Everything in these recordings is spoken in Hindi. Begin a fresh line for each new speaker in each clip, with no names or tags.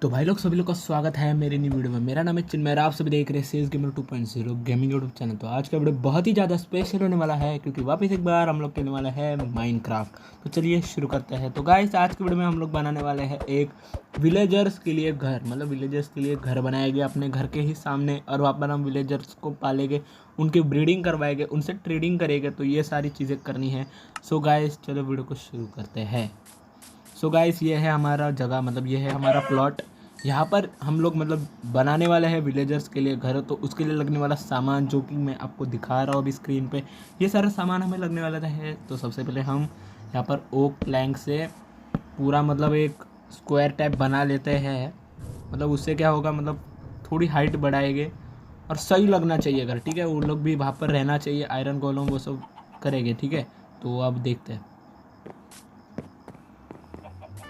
तो भाई लोग सभी लोग का स्वागत है मेरी नई वीडियो में। मेरा नाम है चिन्मय, आप सभी देख रहे हैं sales gamer 2.0 gaming YouTube channel. तो आज का वीडियो बहुत ही ज़्यादा स्पेशल होने वाला है क्योंकि वापस एक बार हम लोग खेलने वाला है माइनक्राफ्ट। तो चलिए शुरू करते हैं। तो गाइस आज के वीडियो में हम लोग बनाने वाले हैं एक विलेजर्स के लिए घर, मतलब विलेजर्स के लिए घर बनाएंगे अपने घर के ही सामने, और वहाँ पर हम विलेजर्स को पालेंगे, उनकी ब्रीडिंग करवाएंगे, उनसे ट्रेडिंग करेंगे। तो ये सारी चीज़ें करनी है। सो गाइस चलो वीडियो को शुरू करते हैं। सो गाइस ये है हमारा जगह, मतलब ये है हमारा प्लॉट। यहाँ पर हम लोग मतलब बनाने वाले हैं विलेजर्स के लिए घर। तो उसके लिए लगने वाला सामान जो कि मैं आपको दिखा रहा हूँ अभी स्क्रीन पे, ये सारा सामान हमें लगने वाला है। तो सबसे पहले हम यहाँ पर ओक प्लैंक से पूरा मतलब एक स्क्वायर टाइप बना लेते हैं। मतलब उससे क्या होगा, मतलब थोड़ी हाइट बढ़ाएंगे और सही लगना चाहिए घर, ठीक है। वो लोग भी वहाँ पर रहना चाहिए, आयरन गोलम वो सब करेंगे, ठीक है। तो अब देखते हैं।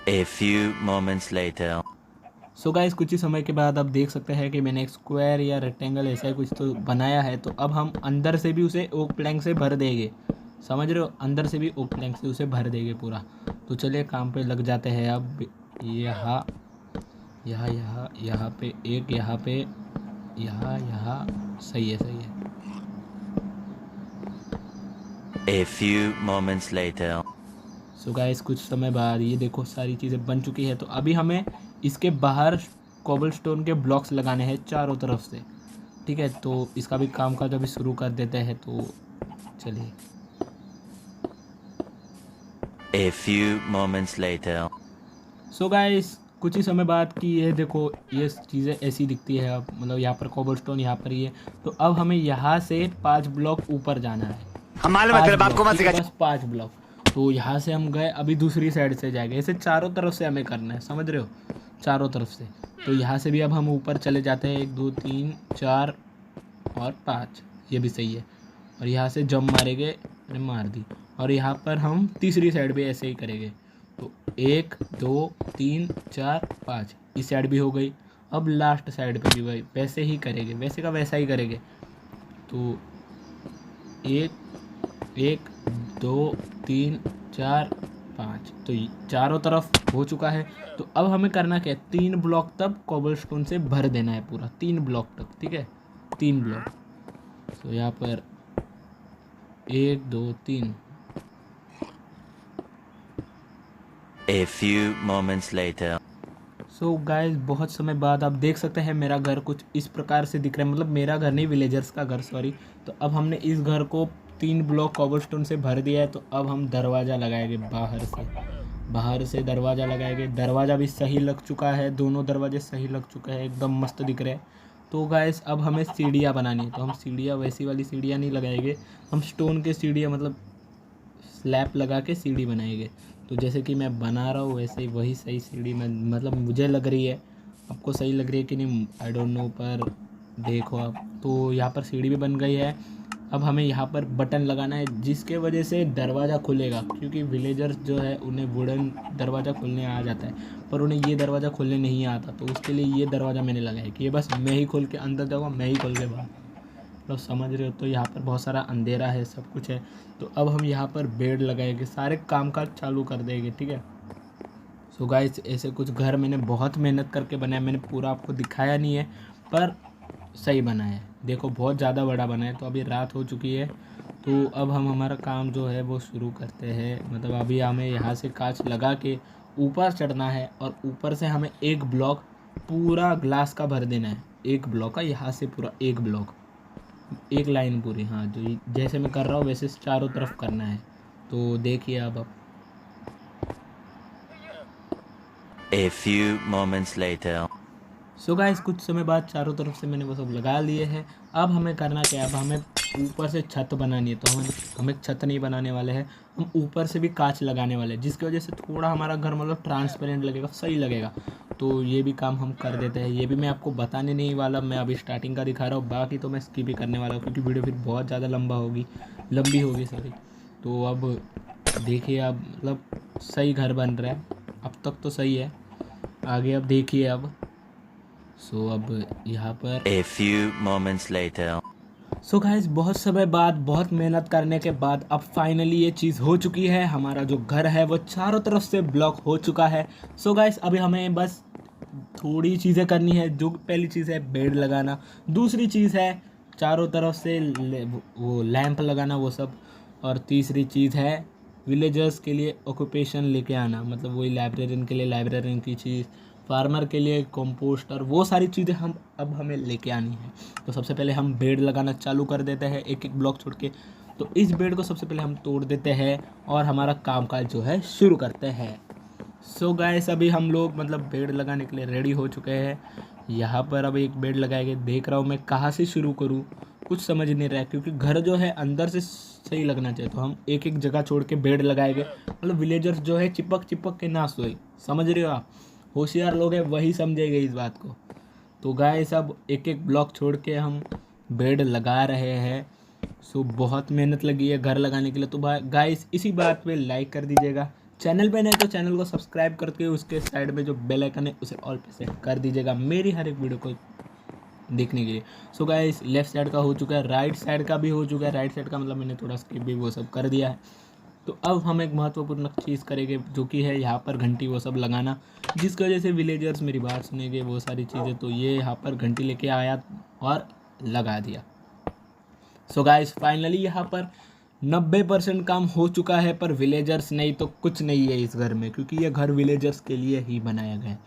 A few moments later.
So guys कुछ ही समय के बाद आप देख सकते हैं कि मैंने एक स्क्वायर या रेक्टेंगल ऐसा ही कुछ तो बनाया है। तो अब हम अंदर से भी उसे ओक प्लैंक से भर देंगे, समझ रहे हो, अंदर से भी ओक प्लैंक से उसे भर देंगे पूरा। तो चलिए काम पे लग जाते हैं। अब यहाँ यहाँ यहाँ यहाँ पे एक, यहाँ पे यहाँ यहाँ, सही है सही है।
A few moments later.
So guys कुछ समय बाद ये देखो सारी चीज़ें बन चुकी है। तो अभी हमें इसके बाहर कोबलस्टोन के ब्लॉक्स लगाने हैं चारों तरफ से, ठीक है। तो इसका भी काम काज अभी शुरू कर देते हैं। तो चलिए।
A few moments later.
So guys कुछ ही समय बाद की ये देखो ये चीज़ें ऐसी दिखती है। अब मतलब यहाँ पर कोबलस्टोन यहाँ पर ही है। तो अब हमें यहाँ से 5 ब्लॉक ऊपर जाना है।
हम मालूम है तेरे बाप को मत
ठीक है,
सिखा।
बस 5 ब्लॉक। तो यहाँ से हम गए, अभी दूसरी साइड से जाएंगे। ऐसे चारों तरफ से हमें करना है, समझ रहे हो, चारों तरफ से। तो यहाँ से भी अब हम ऊपर चले जाते हैं, 1 2 3 4 और 5, ये भी सही है। और यहाँ से जंप मारेंगे, अरे मार दी। और यहाँ पर हम तीसरी साइड भी ऐसे ही करेंगे। तो 1 2 3 4 5, इस साइड भी हो गई। अब लास्ट साइड पे भी भाई वैसे ही करेंगे, वैसे का वैसा ही करेंगे। तो 1 1 2 3 4 5, तो चारों तरफ हो चुका है। तो अब हमें करना क्या है, 3 ब्लॉक तक कोबलस्टोन से भर देना है पूरा, 3 ब्लॉक तक, ठीक है, 3 ब्लॉक। तो यहाँ पर 1 2 3।
A few moments later.
So guys बहुत समय बाद आप देख सकते हैं मेरा घर कुछ इस प्रकार से दिख रहा है। मतलब मेरा घर नहीं, विलेजर्स का घर, सॉरी। तो अब हमने इस घर को 3 ब्लॉक कोबलस्टोन से भर दिया है। तो अब हम दरवाज़ा लगाएंगे, बाहर से दरवाज़ा लगाएंगे। दरवाज़ा भी सही लग चुका है, दोनों दरवाजे सही लग चुके हैं, एकदम मस्त दिख रहे हैं। तो गाइस अब हमें सीढ़ियाँ बनानी है। तो हम सीढ़ियाँ वैसी वाली सीढ़ियाँ नहीं लगाएंगे, हम स्टोन के सीढ़ियाँ मतलब स्लैब लगा के सीढ़ी बनाएंगे। तो जैसे कि मैं बना रहा हूँ वैसे ही वही सही सीढ़ी में मतलब मुझे लग रही है, आपको सही लग रही है कि नहीं आई डोंट नो, पर देखो आप। तो यहाँ पर सीढ़ी भी बन गई है। अब हमें यहाँ पर बटन लगाना है जिसके वजह से दरवाज़ा खुलेगा, क्योंकि विलेजर्स जो है उन्हें वुडन दरवाज़ा खोलने आ जाता है, पर उन्हें ये दरवाज़ा खोलने नहीं आता। तो उसके लिए ये दरवाज़ा मैंने लगाया कि ये बस मैं ही खोल के अंदर जाऊँगा, मैं ही खोल के बाहर, मतलब समझ रहे हो। तो यहाँ पर बहुत सारा अंधेरा है, सब कुछ है। तो अब हम यहाँ पर बेड लगाएंगे, सारे कामकाज चालू कर देंगे, ठीक है। सो गाइस ऐसे कुछ घर मैंने बहुत मेहनत करके बनाया, मैंने पूरा आपको दिखाया नहीं है, पर सही बना है। देखो बहुत ज़्यादा बड़ा बना है। तो अभी रात हो चुकी है। तो अब हम हमारा काम जो है वो शुरू करते हैं। मतलब अभी हमें यहाँ से कांच लगा के ऊपर चढ़ना है, और ऊपर से हमें एक ब्लॉक पूरा ग्लास का भर देना है, एक ब्लॉक का, यहाँ से पूरा एक ब्लॉक, एक लाइन पूरी, हाँ, जो जैसे मैं कर रहा हूँ वैसे चारों तरफ करना है। तो देखिए अब
A few moments later.
So guys कुछ समय बाद चारों तरफ से मैंने वो सब लगा लिए हैं। अब हमें करना क्या है, अब हमें ऊपर से छत बनानी है। तो हम एक छत नहीं बनाने वाले हैं, हम ऊपर से भी कांच लगाने वाले हैं, जिसकी वजह से थोड़ा हमारा घर मतलब ट्रांसपेरेंट लगेगा, सही लगेगा। तो ये भी काम हम कर देते हैं। ये भी मैं आपको बताने नहीं वाला, मैं अभी स्टार्टिंग का दिखा रहा हूँ, बाकी तो मैं स्किप ही करने वाला हूँ क्योंकि वीडियो फिर बहुत ज़्यादा लंबी होगी सॉरी। तो अब देखिए, अब मतलब सही घर बन रहा है, अब तक तो सही है, आगे अब देखिए अब। सो अब यहाँ पर
A few moments later.
So guys बहुत समय बाद, बहुत मेहनत करने के बाद अब फाइनली ये चीज़ हो चुकी है। हमारा जो घर है वो चारों तरफ से ब्लॉक हो चुका है। सो गाइस अभी हमें बस थोड़ी चीज़ें करनी है। जो पहली चीज़ है बेड लगाना, दूसरी चीज़ है चारों तरफ से वो लैंप लगाना वो सब, और तीसरी चीज़ है विलेजर्स के लिए ऑक्यूपेशन लेके आना, मतलब वही लाइब्रेरियन के लिए लाइब्रेरियन की चीज़, फार्मर के लिए कंपोस्टर, वो सारी चीज़ें हम अब हमें लेके आनी है। तो सबसे पहले हम बेड लगाना चालू कर देते हैं एक एक ब्लॉक छोड़ के। तो इस बेड को सबसे पहले हम तोड़ देते हैं और हमारा कामकाज जो है शुरू करते हैं। सो गाइस अभी हम लोग मतलब बेड लगाने के लिए रेडी हो चुके हैं। यहाँ पर अब एक बेड लगाएंगे, देख रहा हूँ मैं कहाँ से शुरू करूँ, कुछ समझ नहीं रहा है, क्योंकि घर जो है अंदर से सही लगना चाहिए। तो हम एक एक जगह छोड़ के बेड लगाएंगे, मतलब विलेजर्स जो है चिपक चिपक के ना सोए, समझ रहे हो आप। होशियार लोग हैं वही समझेंगे इस बात को। तो गाइस अब एक एक ब्लॉक छोड़ के हम बेड लगा रहे हैं। सो बहुत मेहनत लगी है घर लगाने के लिए। तो गाइस इसी बात पे लाइक कर दीजिएगा, चैनल पे नहीं तो चैनल को सब्सक्राइब करके उसके साइड में जो बेल आइकन है उसे ऑल पे सेट कर दीजिएगा मेरी हर एक वीडियो को देखने के लिए। सो गाइस लेफ्ट साइड का हो चुका है, राइट साइड का भी हो चुका है। राइट साइड का मतलब मैंने थोड़ा स्किप भी वो सब कर दिया है। तो अब हम एक महत्वपूर्ण चीज़ करेंगे जो कि है यहाँ पर घंटी वो सब लगाना, जिसकी वजह से विलेजर्स मेरी बात सुनेंगे वो सारी चीज़ें। तो ये यहाँ पर घंटी लेके आया और लगा दिया। सो गाइस फाइनली यहाँ पर 90% काम हो चुका है, पर विलेजर्स नहीं तो कुछ नहीं है इस घर में, क्योंकि ये घर विलेजर्स के लिए ही बनाया गया है।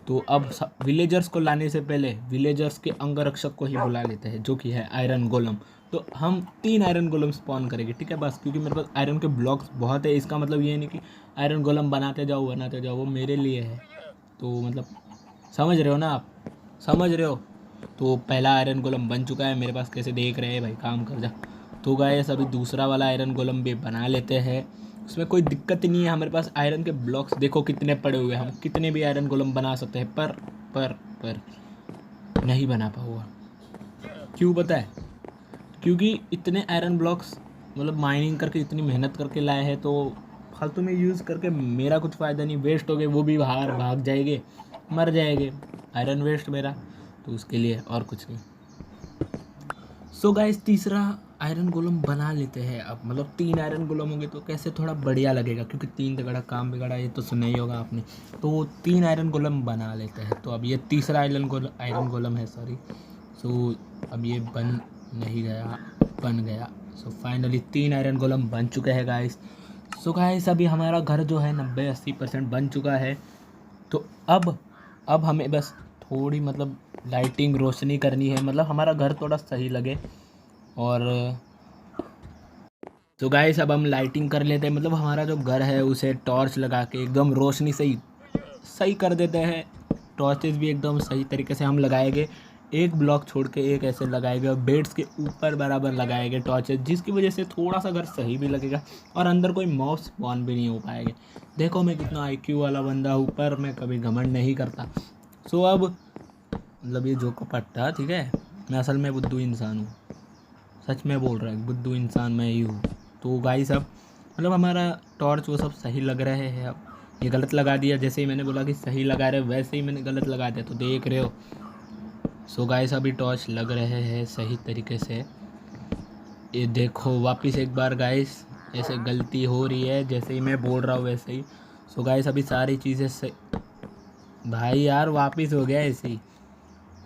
तो अब विलेजर्स को लाने से पहले विलेजर्स के अंगरक्षक को ही बुला लेते हैं, जो कि है आयरन गोलम। तो हम 3 आयरन गोलम स्पॉन करेंगे, ठीक है बस, क्योंकि मेरे पास आयरन के ब्लॉक्स बहुत है। इसका मतलब ये नहीं कि आयरन गोलम बनाते जाओ, वो मेरे लिए है। तो मतलब समझ रहे हो ना आप, समझ रहे हो। तो पहला आयरन गोलम बन चुका है मेरे पास, कैसे देख रहे हैं भाई, काम कर जा। तो गाइस अभी दूसरा वाला आयरन गोलम भी बना लेते हैं, उसमें कोई दिक्कत नहीं है। हमारे पास आयरन के ब्लॉक्स देखो कितने पड़े हुए हैं, हम कितने भी आयरन गोलम बना सकते हैं, पर नहीं बना पाऊंगा। क्यों पता है? क्योंकि इतने आयरन ब्लॉक्स मतलब माइनिंग करके इतनी मेहनत करके लाए हैं, तो फालतू में यूज़ करके मेरा कुछ फ़ायदा नहीं, वेस्ट हो गए, वो भी बाहर भाग जाएंगे, मर जाएंगे, आयरन वेस्ट मेरा। तो उसके लिए और कुछ नहीं। सो गाइस तीसरा आयरन गोलम बना लेते हैं अब, मतलब 3 आयरन गोलम होंगे तो कैसे थोड़ा बढ़िया लगेगा, क्योंकि 3 तगड़ा काम बिगड़ा, ये तो सुना ही होगा आपने। तो 3 आयरन गोलम बना लेते हैं। तो अब ये तीसरा आयरन गोलम है, सॉरी। सो अब ये बन नहीं गया, बन गया। सो फाइनली 3 आयरन गोलम बन चुके हैं गाइस। सो गाइस अभी हमारा घर जो है 90-80% बन चुका है। तो अब हमें बस थोड़ी मतलब लाइटिंग रोशनी करनी है, मतलब हमारा घर थोड़ा सही लगे। और तो गाइस अब हम लाइटिंग कर लेते हैं, मतलब हमारा जो घर है उसे टॉर्च लगा के एकदम रोशनी सही कर देते हैं। टॉर्चेस भी एकदम सही तरीके से हम लगाएंगे, एक ब्लॉक छोड़ के एक ऐसे लगाएंगे, और बेड्स के ऊपर बराबर लगाएंगे टॉर्चेस, जिसकी वजह से थोड़ा सा घर सही भी लगेगा और अंदर कोई मॉब स्पॉन भी नहीं हो पाएंगे। देखो मैं कितना IQ वाला बंदा हूँ, पर मैं कभी घमंड नहीं करता। सो अब मतलब ये जो कपट्टा, ठीक है, मैं असल में बुद्धू इंसान हूँ, सच में बोल रहा है, बुद्धू इंसान मैं ही हूँ। तो गाइस अब मतलब हमारा टॉर्च वो सब सही लग रहे हैं। अब ये गलत लगा दिया, जैसे ही मैंने बोला कि सही लगा रहे वैसे ही मैंने गलत लगा दिया, तो देख रहे हो। सो गाइस अभी टॉर्च लग रहे हैं सही तरीके से, ये देखो वापस एक बार गाइस, ऐसे गलती हो रही है जैसे ही मैं बोल रहा हूँ वैसे ही। सो गाइस अभी सारी चीज़ें सही, भाई यार वापस हो गया ऐसे ही।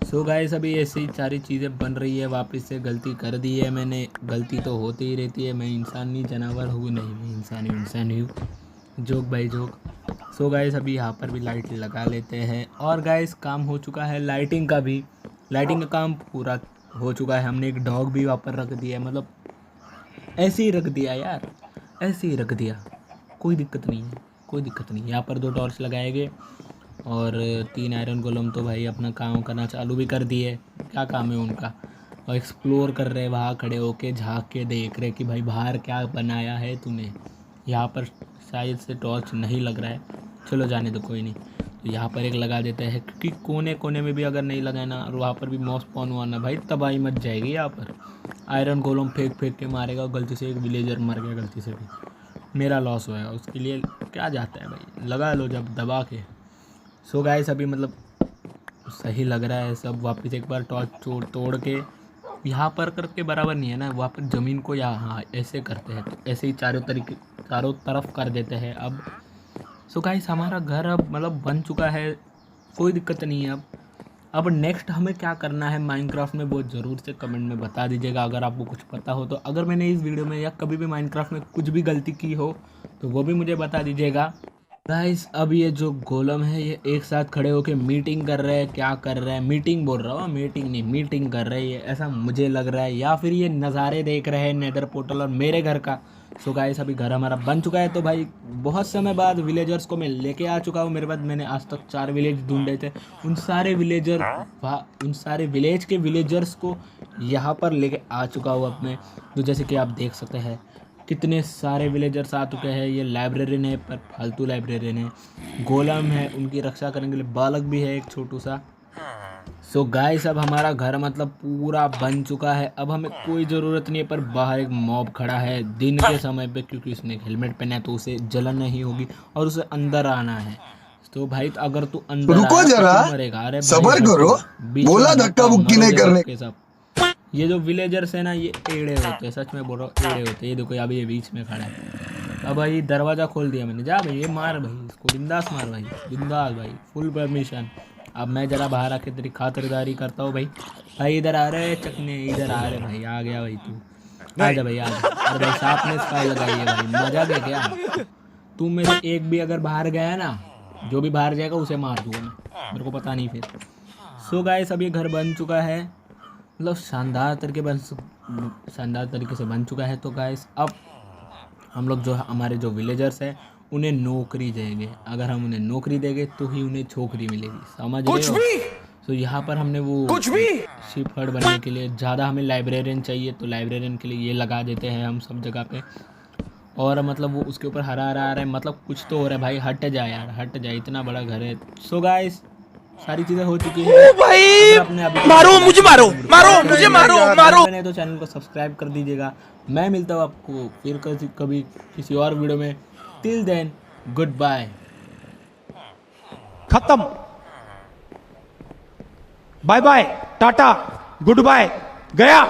सो गाइस अभी ऐसे ही सारी चीज़ें बन रही है, वापस से गलती कर दी है मैंने, गलती तो होती ही रहती है, मैं इंसान नहीं जानवर हूँ, नहीं मैं इंसान ही हूँ, जोक भाई जोक। सो गाइस अभी यहाँ पर भी लाइट लगा लेते हैं, और गाइस काम हो चुका है लाइटिंग का भी, लाइटिंग का काम पूरा हो चुका है। हमने एक डॉग भी वहाँ पर रख दिया है, मतलब ऐसे ही रख दिया यार, ऐसे ही रख दिया, कोई दिक्कत नहीं है, कोई दिक्कत नहीं। यहाँ पर 2 टॉर्च लगाएंगे और 3 आयरन गोलम तो भाई अपना काम करना चालू भी कर दिए, क्या काम है उनका, और एक्सप्लोर कर रहे, वहाँ खड़े होके झाँक के देख रहे कि भाई बाहर क्या बनाया है तूने। यहाँ पर शायद से टॉर्च नहीं लग रहा है, चलो जाने दो कोई नहीं। तो यहाँ पर एक लगा देते हैं, क्योंकि कोने कोने में भी अगर नहीं लगाए ना, और वहाँ पर भी मॉस स्पॉन हुआ ना भाई, तबाही मच जाएगी। यहाँ पर आयरन गोलम फेंक के मारेगा, गलती से एक विलेजर मर गया, गलती से भी मेरा लॉस होएगा, उसके लिए क्या जाता है भाई, लगा लो जब दबा के। सो गाइस अभी मतलब सही लग रहा है सब। वापस एक बार टॉर्च तोड़ के यहाँ पर करके बराबर नहीं है ना, वहाँ पर ज़मीन को यहाँ ऐसे करते हैं, तो ऐसे ही चारों तरफ कर देते हैं अब। सो गाइस हमारा घर अब मतलब बन चुका है कोई दिक्कत नहीं है। अब नेक्स्ट हमें क्या करना है माइनक्राफ्ट में वो ज़रूर से कमेंट में बता दीजिएगा अगर आपको कुछ पता हो तो। अगर मैंने इस वीडियो में या कभी भी माइनक्राफ्ट में कुछ भी गलती की हो तो वो भी मुझे बता दीजिएगा। गाइस अब ये जो गोलम है ये एक साथ खड़े होके मीटिंग कर रहे हैं, क्या कर रहे हैं, मीटिंग बोल रहा हूँ, मीटिंग नहीं मीटिंग कर रहे हैं ऐसा मुझे लग रहा है, या फिर ये नज़ारे देख रहे हैं नेदर पोर्टल और मेरे घर का। सो गाइस अभी घर हमारा बन चुका है। तो भाई बहुत समय बाद विलेजर्स को मैं लेके आ चुका हूँ। मेरे बाद मैंने आज तक 4 विलेज ढूंढे थे, उन सारे विलेज के विलेजर्स को यहाँ पर लेके आ चुका हूँ अपने। तो जैसे कि आप देख सकते हैं कितने सारे विलेजर्स आ चुके हैं। ये लाइब्रेरियन है पर फालतू लाइब्रेरियन है, गोलम है, उनकी रक्षा करने के लिए बालक भी है एक छोटू सा। सो गाइस अब हमारा घर मतलब पूरा बन चुका है। अब हमें कोई ज़रूरत नहीं है, पर बाहर एक मॉब खड़ा है दिन के समय पे, क्योंकि उसने हेलमेट पहना है तो उसे जलन नहीं होगी और उसे अंदर आना है। तो भाई तो अगर तू अंदर
रुको
आया तो
जरा,
तू मरेगा। अरे भाई
सबर करो,
बीच में
बोला
मत
धक्का
आओ,
मुक्की नहीं
मरोगे
करने।
सबके सब। ये जो विलेजर्स है ना ये एड़े होते हैं, सच में बोल रहा हूँ एड़े होते हैं। ये देखो अभी ये बीच में खड़ा है। अब भाई दरवाज़ा खोल दिया मैंने, जा भाई ये मार भाई इसको, बिंदास मार भाई, बिंदास भाई, फुल परमिशन। अब मैं ज़रा बाहर आके तेरी खातिरदारी करता हूँ भाई। भाई इधर आ रहे चकने, इधर आ रहे भाई, आ गया भाई तू, आ जा भाई आ जा। अरे भाई सांप ने स्पाई लगाई है भाई, मजा दे क्या तू। मेरे एक भी अगर बाहर गया ना, जो भी बाहर जाएगा उसे मार दूंगा मैं, मेरे को पता नहीं फिर। सो गाइस अब ये घर बन चुका है, मतलब शानदार तरीके से बन चुका है। तो गाइस अब हम लोग जो हमारे जो विलेजर्स हैं उन्हें नौकरी देंगे। अगर हम उन्हें नौकरी देंगे तो ही उन्हें छोकरी मिलेगी, समझ रहे हो। तो यहाँ पर हमने वो शिप हट बनने के लिए ज़्यादा हमें लाइब्रेरियन चाहिए, तो लाइब्रेरियन के लिए ये लगा देते हैं हम सब जगह पे। और मतलब वो उसके ऊपर हरा हरा आ रहा है, मतलब कुछ तो हो रहा है भाई। हट जा यार, हट जा, इतना बड़ा घर है। सो गाइस सारी चीज़ें हो चुकी है भाई।
मारो मुझे, मारो मुझे, मारो।
मैंने तो चैनल को सब्सक्राइब कर दीजिएगा। मैं मिलता हूँ आपको फिर कभी किसी और वीडियो में। Till then goodbye.
खत्म, bye bye, tata, goodbye, गया।